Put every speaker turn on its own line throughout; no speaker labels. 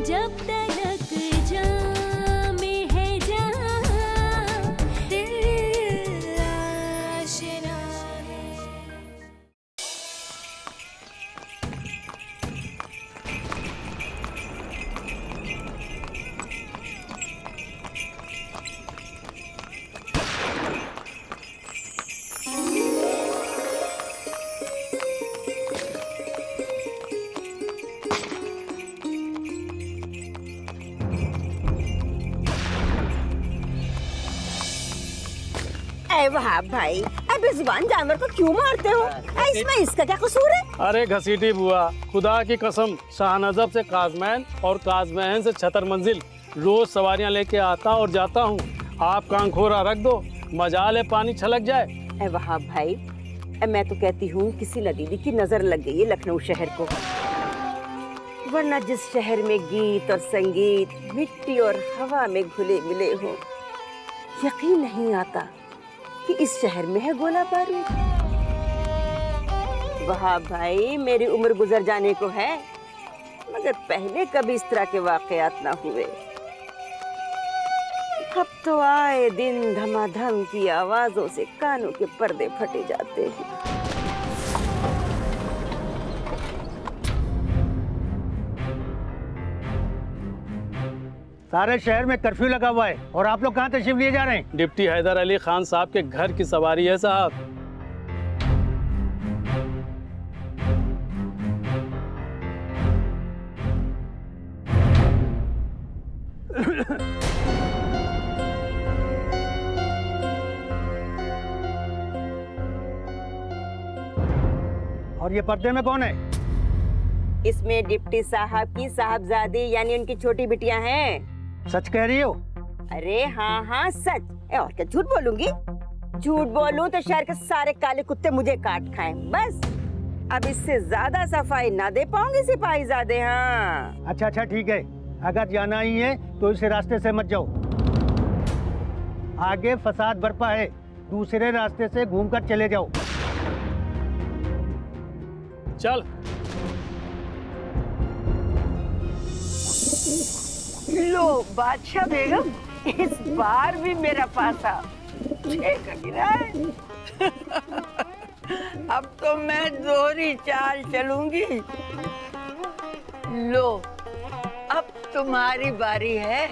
जब तलक जामे है जहां दिल आशना है।
अरे वाह भाई, अब इस जुबान जानवर को क्यों मारते हो? इसमें इसका क्या कसूर है?
अरे घसीटी बुआ, खुदा की कसम, शाहनजब से काजमैन और काजमैन से छतर मंजिल रोज सवारियां लेके आता और जाता हूँ। आप कांखोरा रख दो, मजाल है पानी छलक जाए।
अरे वाह भाई, मैं तो कहती हूँ किसी लदीदी की नजर लग गई है लखनऊ शहर को, वरना जिस शहर में गीत और संगीत मिट्टी और हवा में घुले मिले हों, यकीन नहीं आता कि इस शहर में है गोला बारूद। वाह भाई, मेरी उम्र गुजर जाने को है, मगर पहले कभी इस तरह के वाकयात ना हुए। अब तो आए दिन धमाधम की आवाजों से कानों के पर्दे फटे जाते हैं।
सारे शहर में कर्फ्यू लगा हुआ है और आप लोग कहाँ तशरीफ लिए जा रहे हैं?
डिप्टी हैदर अली खान साहब के घर की सवारी है साहब।
और ये पर्दे में कौन है?
इसमें डिप्टी साहब की साहबजादी यानी उनकी छोटी बिटियां हैं।
सच कह रही हो?
अरे हाँ हाँ सच। और क्या झूठ बोलूंगी? झूठ बोलूं तो शहर के सारे काले कुत्ते मुझे काट खाएं। बस अब इससे ज्यादा सफाई ना दे पाऊंगी सिपाहीजादे। हाँ
अच्छा अच्छा ठीक है, अगर जाना ही है तो इस रास्ते से मत जाओ, आगे फसाद बरपा है, दूसरे रास्ते से घूमकर चले जाओ।
चल।
लो बादशाह बेगम, इस बार भी मेरा पासा ठीक गिरा है।
अब तो मैं दोहरी चाल चलूंगी। लो, अब तुम्हारी बारी है।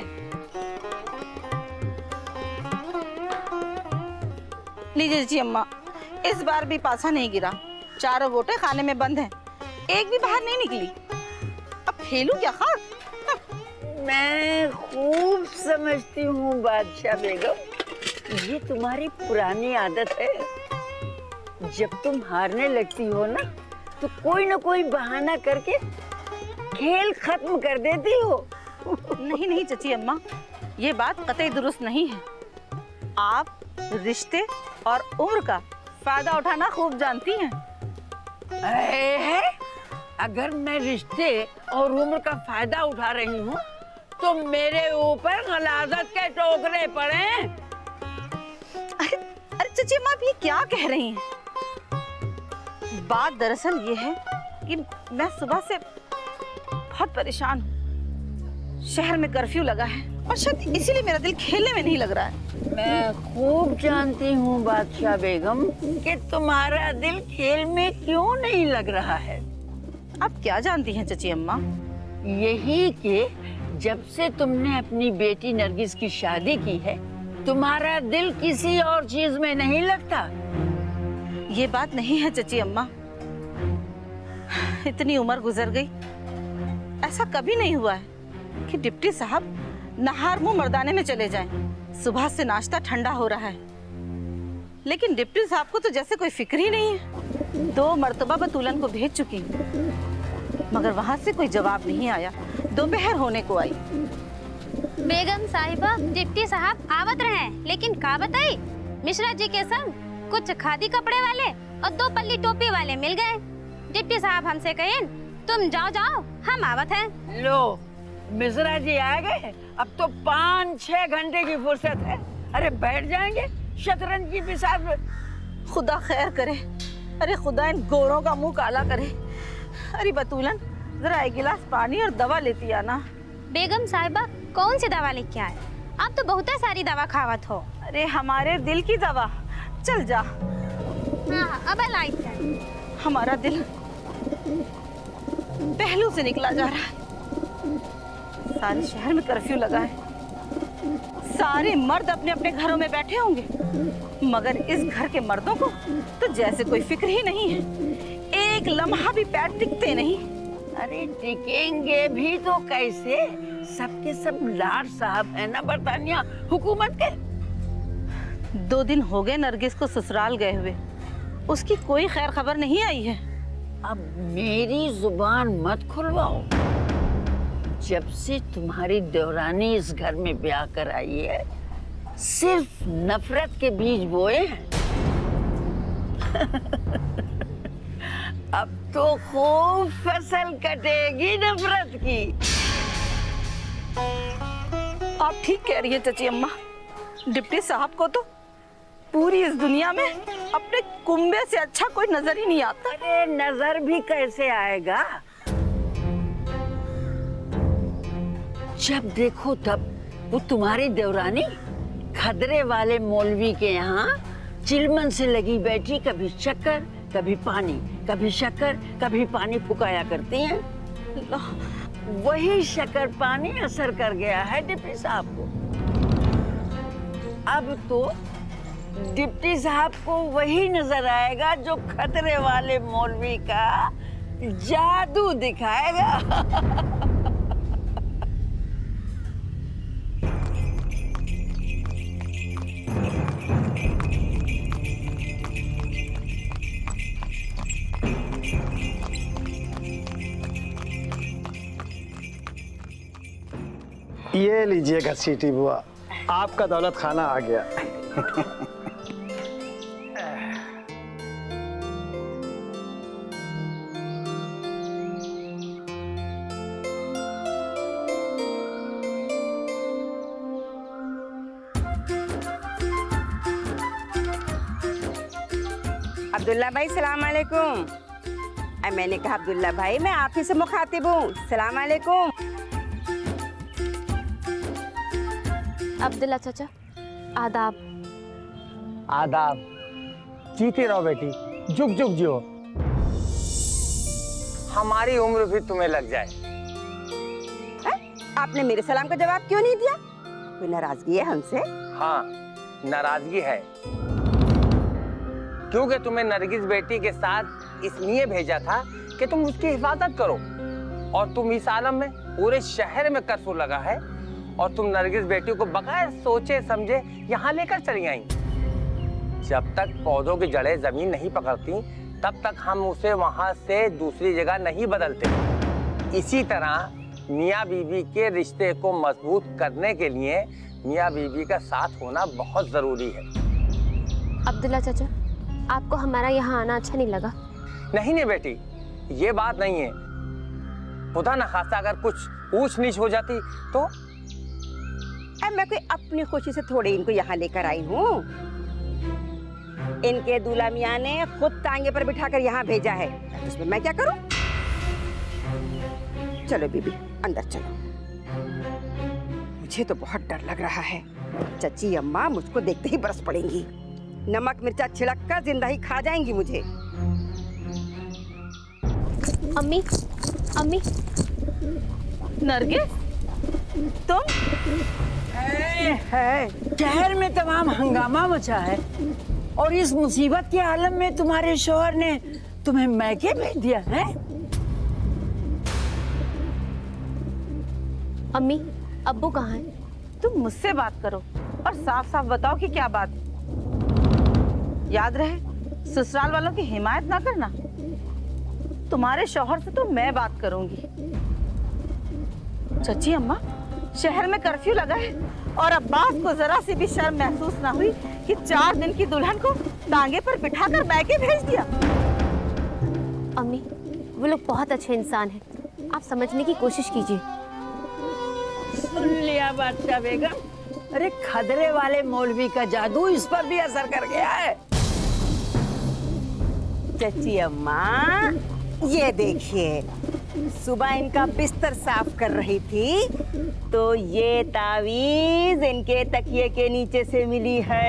लीजिए जी अम्मा, इस बार भी पासा नहीं गिरा, चारों वोटें खाने में बंद हैं, एक भी बाहर नहीं निकली। अब खेलूं क्या खाक?
मैं खूब समझती हूँ बादशाह बेगम, ये तुम्हारी पुरानी आदत है। जब तुम हारने लगती हो ना, तो कोई ना कोई बहाना करके खेल खत्म कर देती हो।
नहीं नहीं चची अम्मा, ये बात कतई दुरुस्त नहीं है। आप रिश्ते और उम्र का फायदा उठाना खूब जानती हैं।
है? अगर मैं रिश्ते और उम्र का फायदा उठा रही हूँ तो मेरे ऊपर गलाजत के टोकरे पड़े।
अरे चची अम्मा, आप ये क्या कह रही हैं? बात दरअसल ये है कि मैं सुबह से बहुत परेशान हूँ। शहर में कर्फ्यू लगा है और शायद इसीलिए मेरा दिल खेलने में नहीं लग रहा है।
मैं खूब जानती हूँ बादशाह बेगम कि तुम्हारा दिल खेल में क्यों नहीं लग रहा है।
आप क्या जानती हैं चची अम्मा?
यही कि जब से तुमने अपनी बेटी नरगिस की शादी की है, तुम्हारा दिल किसी और चीज में नहीं लगता।
ये बात नहीं है चची अम्मा, इतनी उम्र गुजर गई, ऐसा कभी नहीं हुआ है कि डिप्टी साहब नहार मुंह मर्दाने में चले जाएं। सुबह से नाश्ता ठंडा हो रहा है, लेकिन डिप्टी साहब को तो जैसे कोई फिक्र ही नहीं है। 2 मर्तबा बतूलन को भेज चुकी हूँ, मगर वहाँ से कोई जवाब नहीं आया। दोपहर होने को आई।
बेगम साहिबा, डिप्टी साहब आवत रहे, लेकिन का बताई, मिश्रा जी के संग कुछ खादी कपड़े वाले और 2 पल्ली टोपी वाले मिल गए। डिप्टी साहब हमसे कहे तुम जाओ जाओ, हम आवत हैं।
लो, मिश्रा जी आ गए, अब तो 5-6 घंटे की फुर्सत है। अरे बैठ जाएंगे शतरंज की बिसात में।
खुदा खैर करे, अरे खुदा इन गोरों का मुंह काला करे। अरे बतूलन, जरा एक गिलास पानी और दवा लेती आना,
बेगम साहिबा कौन सी दवा लेके आए? आप तो बहुत सारी दवा खावत हो।
अरे हमारे दिल की दवा, चल जा।
हाँ, अब लाई है।
हमारा दिल पहलू से निकला जा रहा है। सारे शहर में कर्फ्यू लगा है, सारे मर्द अपने अपने घरों में बैठे होंगे, मगर इस घर के मर्दों को तो जैसे कोई फिक्र ही नहीं है। एक लम्हा भी पैर टिकते नहीं।
अरे टिकेंगे भी तो कैसे? सबके सब लाड साहब है ना बरतानिया हुकूमत के।
2 दिन हो गए नरगिस को ससुराल गए हुए, उसकी कोई खैर खबर नहीं आई है।
अब मेरी जुबान मत खुलवाओ। जब से तुम्हारी देवरानी इस घर में ब्याह कर आई है, सिर्फ नफरत के बीज बोए हैं। अब तो खूब फसल कटेगी नफरत की।
आप ठीक कह रही है चाची अम्मा। डिप्टी साहब को तो पूरी इस दुनिया में अपने कुंबे से अच्छा कोई नजर ही नहीं आता।
अरे नजर भी कैसे आएगा? जब देखो तब वो तुम्हारी देवरानी खदरे वाले मौलवी के यहाँ चिलमन से लगी बैठी, कभी शक्कर कभी पानी, कभी शक्कर कभी पानी फुकाया करती हैं। वही शक्कर पानी असर कर गया है डिप्टी साहब को। अब तो डिप्टी साहब को वही नजर आएगा जो खतरे वाले मौलवी का जादू दिखाएगा।
ये लीजिए घसीटी बुआ, आपका दौलत खाना आ गया।
अब्दुल्ला भाई सलाम अलैकुम। मैंने कहा अब्दुल्ला भाई मैं आप ही से मुखातिब हूँ। सलाम अलैकुम।
अब्दुल्ला चाचा, आदाब।
आदाब। जीते रहो बेटी, जुग जुग जियो। हमारी उम्र भी तुम्हें लग जाए।
आपने मेरे सलाम का जवाब क्यों नहीं दिया? कोई नाराजगी है हमसे?
हाँ, नाराजगी है, क्योंकि तुम्हें नरगिस बेटी के साथ इसलिए भेजा था कि तुम उसकी हिफाजत करो, और तुम इस आलम में पूरे शहर में कर्फ्यू लगा है और तुम नरगिस बेटी को बगैर सोचे समझे यहाँ लेकर चली आई। जब तक पौधों की जड़ें जमीन नहीं पकड़ती तब तक हम उसे वहाँ से दूसरी जगह नहीं बदलते। इसी तरह मियाँ बीवी के रिश्ते को मजबूत करने के लिए मियाँ बीवी का साथ होना बहुत जरूरी है।
अब्दुल्ला चाचा, आपको हमारा यहाँ आना अच्छा नहीं लगा?
नहीं बेटी, ये बात नहीं है। खुदा न खास्ता अगर कुछ ऊंच नीच हो जाती तो?
मैं कोई अपनी खुशी से थोड़े इनको यहाँ लेकर आई हूँ। इनके दूल्हा मियाँ ने खुद टांगे पर बिठाकर यहाँ भेजा है, इसमें मैं क्या करूँ? चलो बीबी अंदर चलो। मुझे तो बहुत डर लग रहा है। चची अम्मा मुझको देखते ही बरस पड़ेंगी, नमक मिर्चा छिड़क कर जिंदा ही खा जाएंगी मुझे।
अम्मी, अम्मी।
नरगिस, तुम?
है शहर में तमाम हंगामा मचा है और इस मुसीबत के आलम में तुम्हारे शौहर ने तुम्हें मैके भेज दिया है।
अम्मी, अब्बू कहाँ हैं?
तुम मुझसे बात करो और साफ साफ बताओ कि क्या बात। याद रहे, ससुराल वालों की हिमायत ना करना। तुम्हारे शौहर से तो मैं बात करूंगी। चची अम्मा, शहर में कर्फ्यू लगा है और अब्बास को जरा सी भी शर्म महसूस ना हुई कि 4 दिन की दुल्हन को टांगे पर बिठाकर मैके भेज दिया।
अम्मी, वो लोग बहुत अच्छे इंसान हैं, आप समझने की कोशिश कीजिए।
सुन लिया बादशाह बेगम, अरे खदरे वाले मौलवी का जादू इस पर भी असर कर गया है।
चची अम्मा ये देखिए, सुबह इनका बिस्तर साफ कर रही थी तो ये तावीज इनके तकिए के नीचे से मिली है।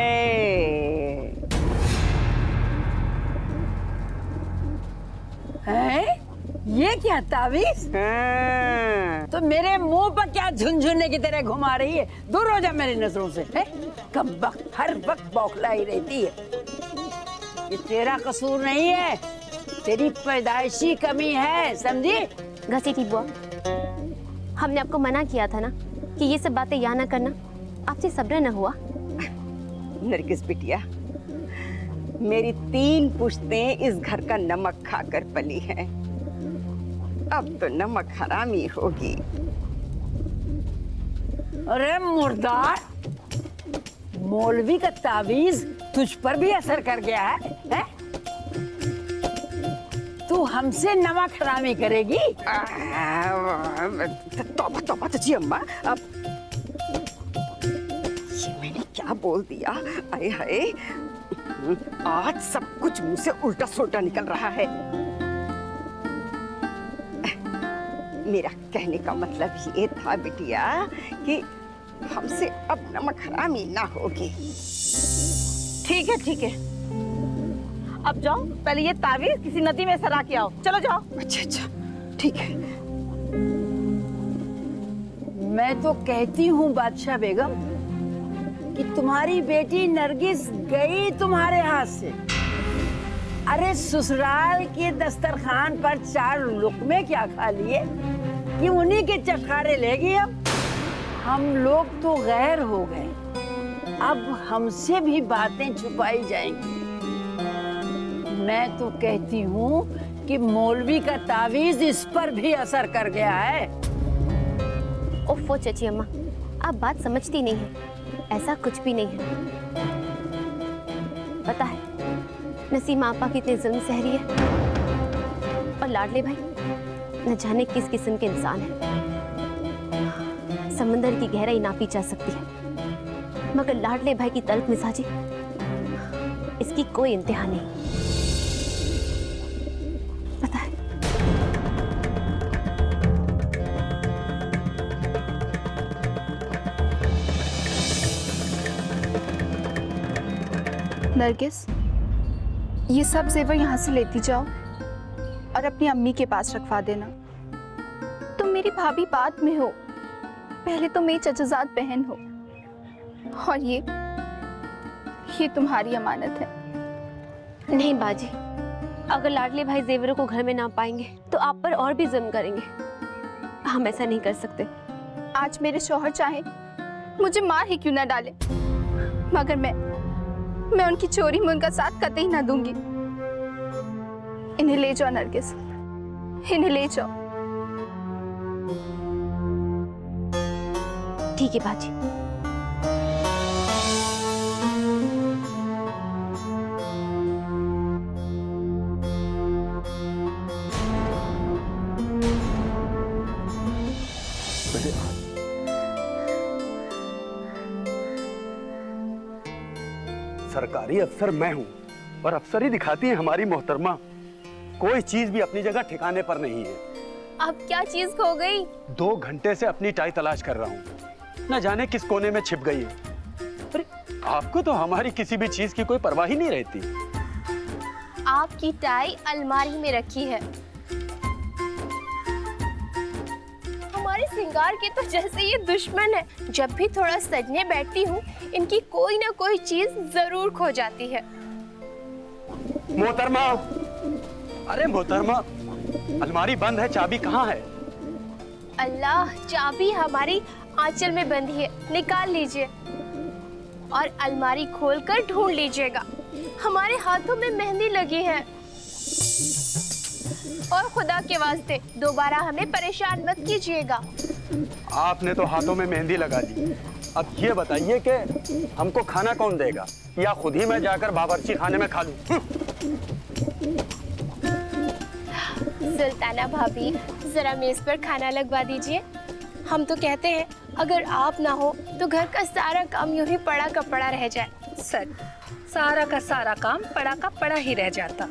हैं? ये क्या तावीज?
हाँ।
तो मेरे मुंह पर क्या झुनझुने की तरह घुमा रही है? दूर हो जा मेरी नजरों से। है? कब वक्त हर वक्त बौखलाई रहती है। ये तेरा कसूर नहीं है, तेरी पैदाइशी कमी है, समझी?
घसीटी बुआ, हमने आपको मना किया था ना कि ये सब बातें यहाँ न करना। आपसे सब्र न हुआ।
नरगिस बिटिया, मेरी 3 पुश्तें इस घर का नमक खाकर पली हैं। अब तो नमक हरामी होगी।
अरे मुर्दार, मौलवी का तावीज तुझ पर भी असर कर गया है? तू हमसे नमक हरामी करेगी?
तौबा तौबा तुझी अम्मा, अब ये मैंने क्या बोल दिया? आए हाय, आज सब कुछ मुंह से उल्टा सुल्टा निकल रहा है। मेरा कहने का मतलब ये था बिटिया कि हमसे अब नमक हरामी ना होगी।
ठीक है ठीक है, अब जाओ, पहले ये तावीज किसी नदी में सरा के आओ। चलो जाओ।
अच्छा अच्छा ठीक है।
मैं तो कहती हूँ बादशाह बेगम कि तुम्हारी बेटी नरगिस गई तुम्हारे हाथ से। अरे ससुराल के दस्तरखान पर 4 लुक़मे क्या खा लिए कि उन्हीं के चटखारे लेगी। अब हम लोग तो गैर हो गए, अब हमसे भी बातें छुपाई जाएंगी। मैं तो कहती हूँ कि मौलवी का तावीज इस पर भी असर कर गया है।
ओफो चाची अम्मा, आप बात समझती नहीं है। ऐसा कुछ भी नहीं है। पता है नसीमा आपा कितने जुल्म सह रही है, और लाडले भाई न जाने किस किस्म के इंसान है। समंदर की गहराई नापी जा सकती है, मगर लाडले भाई की तल्ख मिजाजी, इसकी कोई इंतहा नहीं। पता है
नरगिस, ये सब जेवर यहाँ से लेती जाओ और अपनी अम्मी के पास रखवा देना। तुम मेरी भाभी बाद में हो, पहले तो मेरी चचाजाद बहन हो, और ये तुम्हारी अमानत है।
नहीं बाजी, अगर लाडले भाई जेवरों को घर में ना पाएंगे तो आप पर और भी जुल्म करेंगे। हम ऐसा नहीं कर सकते।
आज मेरे शौहर चाहे मुझे मार ही क्यों ना डाले, मगर मैं उनकी चोरी में उनका साथ कतई ना दूंगी। इन्हें ले जाओ नरगिस, इन्हें ले जाओ।
ठीक है बाजी।
सरकारी अफसर मैं हूं और अफसरी दिखाती है हमारी मोहतरमा। कोई चीज भी अपनी जगह ठिकाने पर नहीं है।
अब क्या चीज खो गई?
2 घंटे से अपनी टाई तलाश कर रहा हूं, न जाने किस कोने में छिप गई है। अरे आपको तो हमारी किसी भी चीज की कोई परवाह ही नहीं रहती।
आपकी टाई अलमारी में रखी है। हमारे श्रृंगार के तो जैसे ये दुश्मन है। जब भी थोड़ा सजने बैठती हूँ, इनकी कोई ना कोई चीज जरूर खो जाती है।
मोहतरमा, अरे मोहतरमा, अलमारी बंद है, चाबी कहाँ है?
अल्लाह, चाबी हमारी आंचल में बंधी है, निकाल लीजिए और अलमारी खोलकर ढूंढ लीजिएगा। हमारे हाथों में मेहंदी लगी है, और खुदा के वास्ते दोबारा हमें परेशान मत कीजिएगा।
आपने तो हाथों में मेहंदी लगा दी। अब ये बताइए कि हमको खाना कौन देगा, या खुद ही मैं जाकर बावर्ची खाने में खा लूं?
सुल्ताना भाभी, जरा मेज पर खाना लगवा दीजिए। हम तो कहते हैं अगर आप ना हो तो घर का सारा काम यूं ही पड़ा का पड़ा रह जाए।
सच, सारा का सारा काम पड़ा का पड़ा ही रह जाता।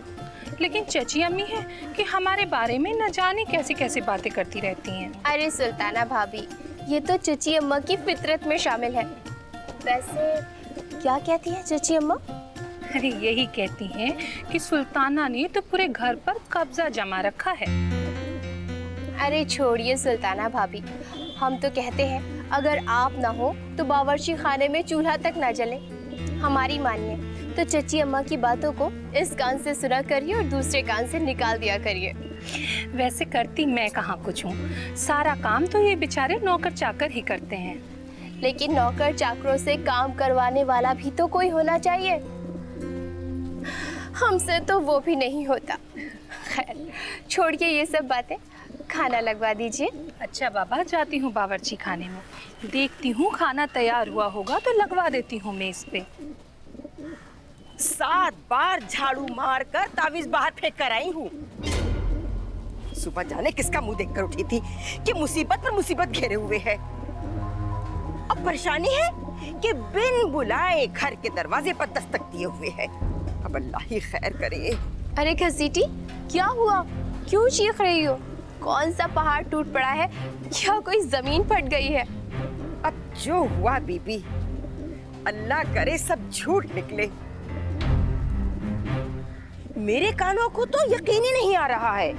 लेकिन चची अम्मी है कि हमारे बारे में न जाने कैसी कैसी बातें करती रहती हैं।
अरे सुल्ताना भाभी, ये तो चची अम्मा की फितरत में शामिल है। वैसे क्या कहती है चची अम्मा?
अरे यही कहती हैं कि सुल्ताना ने तो पूरे घर पर कब्जा जमा रखा है।
अरे छोड़िए सुल्ताना भाभी, हम तो कहते हैं अगर आप ना हो तो बावर्ची खाने में चूल्हा तक ना जले। हमारी मानिए तो चची अम्मा की बातों को इस कान से सुना करिए और दूसरे कान से निकाल दिया करिए।
वैसे करती मैं कहाँ कुछ हूँ, सारा काम तो ये बेचारे नौकर चाकर ही करते हैं।
लेकिन नौकर चाकरों से काम करवाने वाला भी तो कोई होना चाहिए। हमसे तो वो भी नहीं होता। खैर छोड़िए ये सब बातें, खाना लगवा दीजिए।
अच्छा बाबा, जाती हूँ बावर्ची खाने में, देखती हूँ खाना तैयार हुआ होगा तो लगवा देती हूँ मेज पे।
7 बार झाड़ू मारकर तावीज बाहर फेंक कर आई हूँ। सुबह जाने किसका मुंह देखकर उठी थी कि मुसीबत पर मुसीबत घेरे हुए है। अब परेशानी है कि बिन बुलाए घर के दरवाजे पर दस्तक दिए हुए है। अब अल्लाह ही खैर करे।
अरे घसीटी, क्या हुआ? क्यों चीख रही हो? कौन सा पहाड़ टूट पड़ा है या कोई जमीन फट गई है?
अब जो हुआ बीबी, अल्लाह करे सब झूठ निकले। मेरे कानों को तो यकीन ही नहीं आ रहा है।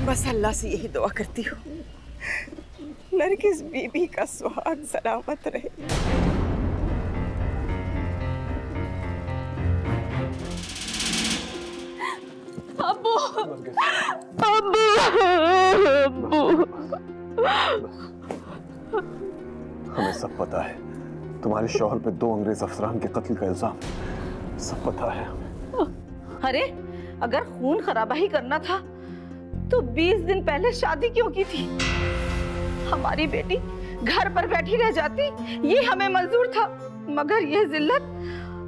बस अल्लाह से यही दुआ करती हूँ नरगिस बीबी का सुहाग सलामत रहे।
अब्बू, अब्बू, अब्बू।
हमें सब पता है तुम्हारे शौहर पे 2 अंग्रेज अफसरान के कत्ल का इल्जाम, सब पता है हमें।
अरे अगर खून खराबा ही करना था तो 20 दिन पहले शादी क्यों की थी? हमारी बेटी घर पर बैठी रह जाती, ये हमें मंजूर था, मगर ये जिल्लत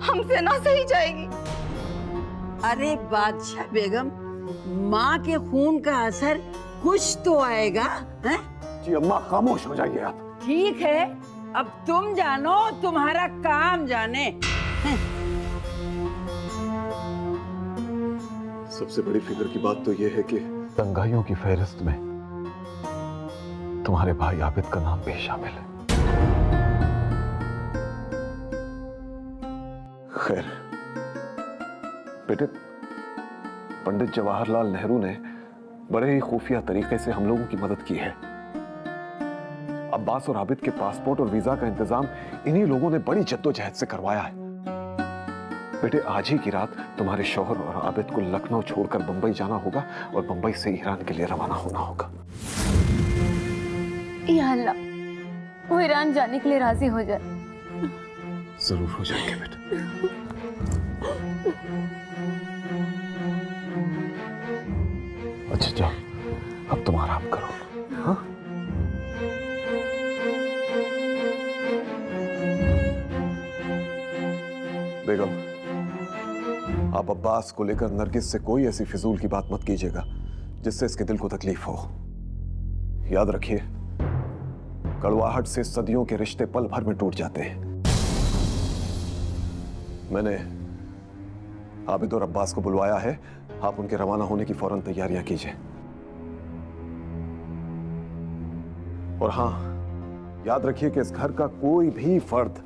हमसे ना सही जाएगी।
अरे बादशाह बेगम, माँ के खून का असर कुछ तो आएगा, हैं?
जी अम्मा खामोश हो जाइए आप।
ठीक है, अब तुम जानो, तुम्हारा काम जाने।
सबसे बड़ी फिक्र की बात तो यह है कि दंगाइयों की फहरिस्त में तुम्हारे भाई आबिद का नाम भी शामिल है। खैर बेटे, पंडित जवाहरलाल नेहरू ने बड़े ही खुफिया तरीके से हम लोगों की मदद की है। अब्बास और आबिद के पासपोर्ट और वीजा का इंतजाम इन्हीं लोगों ने बड़ी जद्दोजहद से करवाया है। बेटे, आज ही की रात तुम्हारे शौहर और आबिद को लखनऊ छोड़कर बंबई जाना होगा और बंबई से ईरान के लिए रवाना होना होगा।
या अल्लाह, वो ईरान जाने के लिए राजी हो जाए।
जरूर हो जाएंगे बेटा। अच्छा जाओ, अब तुम आराम करो। हाँ? बेगम, आप अब्बास को लेकर नरगिस से कोई ऐसी फिजूल की बात मत कीजिएगा जिससे इसके दिल को तकलीफ हो। याद रखिए, कड़वाहट से सदियों के रिश्ते पल भर में टूट जाते हैं। मैंने आबिद और अब्बास को बुलवाया है, आप उनके रवाना होने की फौरन तैयारियां कीजिए। और हां, याद रखिए कि इस घर का कोई भी फर्द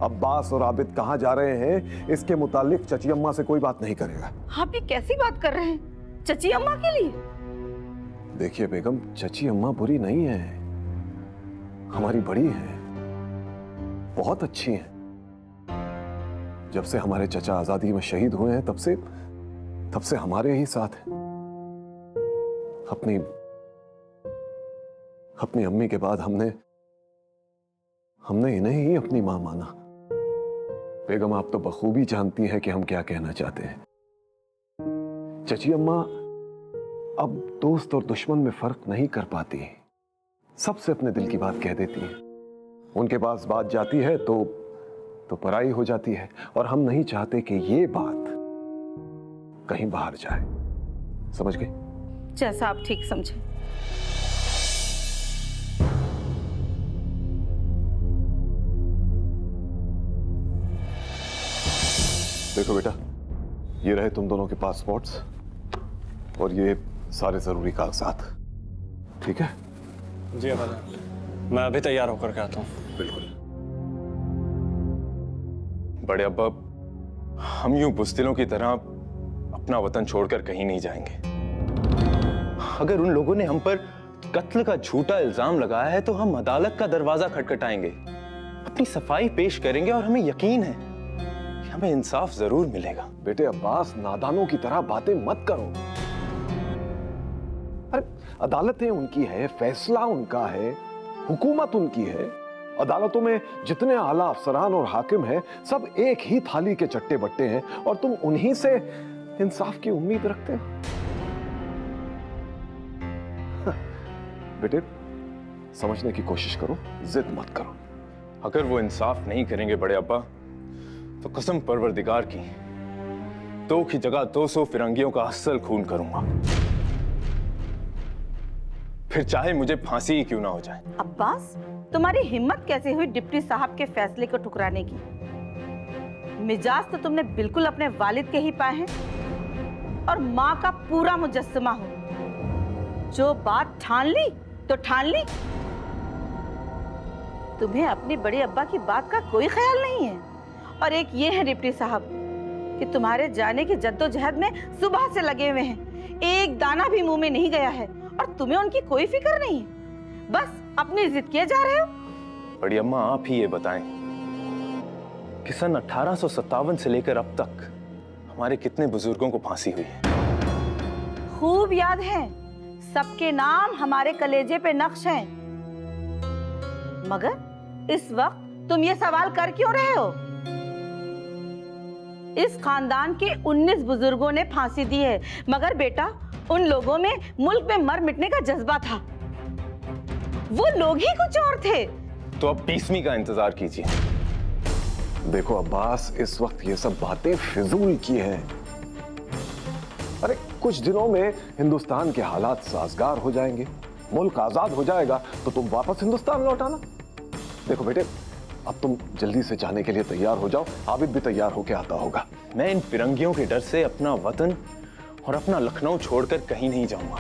अब्बास और आबिद कहां जा रहे हैं इसके मुतालिक चची अम्मा से कोई बात नहीं करेगा।
आप ये कैसी बात कर रहे हैं? चची अम्मा के लिए?
देखिए बेगम, चची अम्मा बुरी नहीं है, हमारी बड़ी है, बहुत अच्छी है। जब से हमारे चचा आजादी में शहीद हुए हैं तब से हमारे ही साथ हैं। अपनी अम्मी के बाद हमने इन्हें ही अपनी मां माना। बेगम, आप तो बखूबी जानती हैं कि हम क्या कहना चाहते हैं। चची अम्मा अब दोस्त और दुश्मन में फर्क नहीं कर पाती, सबसे अपने दिल की बात कह देती हैं। उनके पास बात जाती है तो पराई हो जाती है, और हम नहीं चाहते कि ये बात कहीं बाहर जाए। समझ गए?
जैसा आप ठीक समझे।
देखो बेटा, ये रहे तुम दोनों के पासपोर्ट्स और ये सारे जरूरी कागजात। ठीक है?
जी अब्बाजान, मैं अभी तैयार होकर के आता हूँ।
बिल्कुल।
बड़े अब्बा, हम यूं बुज़दिलों की तरह अपना वतन छोड़कर कहीं नहीं जाएंगे। अगर उन लोगों ने हम पर कत्ल का झूठा इल्जाम लगाया है तो हम अदालत का दरवाजा खटखटाएंगे, अपनी सफाई पेश करेंगे और हमें यकीन है कि हमें इंसाफ जरूर मिलेगा।
बेटे अब्बास, नादानों की तरह बातें मत करो। अरे अदालतें उनकी है, फैसला उनका है, हुकूमत उनकी है। अदालतों में जितने आला अफसरान और हाकिम हैं, सब एक ही थाली के चट्टे बट्टे हैं और तुम उन्हीं से इंसाफ की उम्मीद रखते हो। बेटे समझने की कोशिश करो, जिद मत करो।
अगर वो इंसाफ नहीं करेंगे बड़े अब्बा, तो कसम परवरदिगार की 2 की जगह 200 फिरंगियों का असल खून करूंगा, फिर चाहे मुझे फांसी ही क्यों ना हो जाए।
अब्बास, तुम्हारी हिम्मत कैसे हुई डिप्टी साहब के फैसले को ठुकराने की? मिजाज तो तुमने बिल्कुल अपने वालिद के ही पाए हैं और माँ का पूरा मुजस्समा हो। जो बात ठान ली तो ठान ली। तुम्हें अपने बड़े अब्बा की बात का कोई ख्याल नहीं है। और एक ये है डिप्टी साहब कि तुम्हारे जाने की जद्दोजहद में सुबह से लगे हुए हैं, एक दाना भी मुंह में नहीं गया है और तुम्हें उनकी कोई फिक्र नहीं है, बस अपनी जिद किए जा रहे हो।
बड़ी अम्मा, आप ही ये बताएं कि सन 1857 से लेकर अब तक हमारे कितने बुजुर्गों को फांसी हुई है?
खूब याद है, सबके नाम हमारे कलेजे पे नक्श हैं। मगर इस वक्त तुम ये सवाल कर क्यों रहे हो? इस खानदान के 19 बुजुर्गों ने फांसी दी है, मगर बेटा उन लोगों में मुल्क में मर मिटने का जज्बा था। वो लोग ही कुछ और थे।
तो अब 20वीं का इंतजार कीजिए।
देखो अब्बास, इस वक्त ये सब बातें फिजूल की हैं। अरे कुछ दिनों में हिंदुस्तान के हालात साजगार हो जाएंगे, मुल्क आजाद हो जाएगा, तो तुम वापस हिंदुस्तान लौट आना। देखो बेटे, अब तुम जल्दी से जाने के लिए तैयार हो जाओ, आबिद भी तैयार होके आता होगा।
मैं इन फिरंगियों के डर से अपना वतन और अपना लखनऊ छोड़कर कहीं नहीं जाऊंगा।